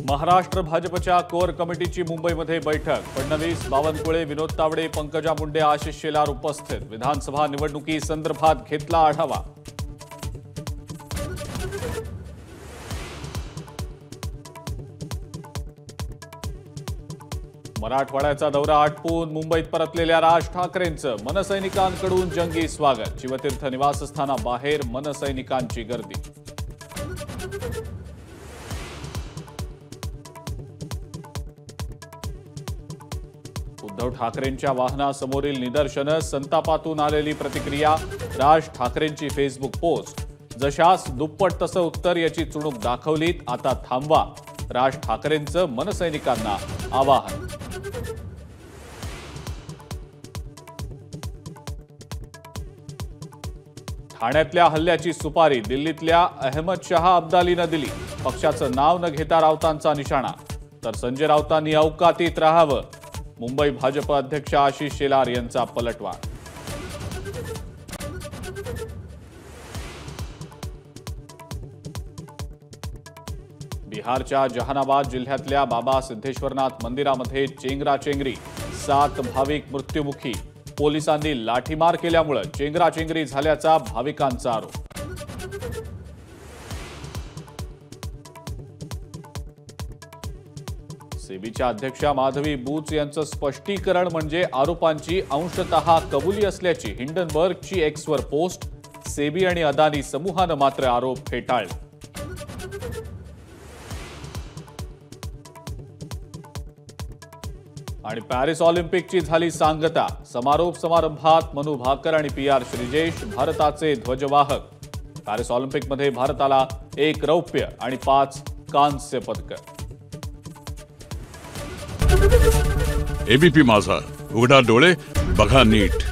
महाराष्ट्र भाजपच्या कोर कमिटीची मुंबईमध्ये बैठक। फडणवीस, बावनकुळे, विनोद तावडे, पंकजा मुंडे, आशिष शेलार उपस्थित। विधानसभा निवडणुकीसंदर्भात घेतला आढावा। मराठवाड्याचा दौरा आटपून मुंबईत परतलेल्या राज ठाकरेंचं मनसैनिकांकडून जंगी स्वागत। शिवतीर्थ निवासस्थानाबाहेर मनसैनिकांची गर्दी। उद्धव ठाकरेंच्या वाहनासमोरील निदर्शनं, संतापातून आलेली प्रतिक्रिया। राज ठाकरेंची फेसबुक पोस्ट। जशास दुप्पट तसं उत्तर याची चुणूक दाखवलीत, आता थांबवा। राज ठाकरेंचं मनसैनिकांना आवाहन। ठाण्यातल्या हल्ल्याची सुपारी दिल्लीतल्या अहमद शहा अब्दालीनं दिली। पक्षाचं नाव न घेता राऊतांचा निशाणा, तर संजय राऊतांनी अवकातीत राहावं। मुंबई भाजप अध्यक्ष आशिष शेलार यांचा पलटवार। बिहारच्या जहानाबाद जिल्ह्यातल्या बाबा सिद्धेश्वरनाथ मंदिरामध्ये चेंगराचेंगरी, 7 भाविक मृत्युमुखी। पोलिसांनी लाठीमार केल्यामुळे चेंगराचेंगरी झाल्याचा भाविकांचा आरोप। सेबीच्या अध्यक्षा माधवी बूच यांचं स्पष्टीकरण म्हणजे आरोपांची अंशतः कबुली असल्याची हिंडनबर्गची एक्सवर पोस्ट। सेबी आणि अदानी समूहानं मात्र आरोप फेटाळले। आणि पॅरिस ऑलिम्पिकची झाली सांगता। समारोप समारंभात मनू भाकर आणि PR श्रीजेश भारताचे ध्वजवाहक। पॅरिस ऑलिम्पिकमध्ये भारताला 1 रौप्य आणि 5 कांस्य पदकं। एबीपी माझा, उघडा डोळे बघा नीट।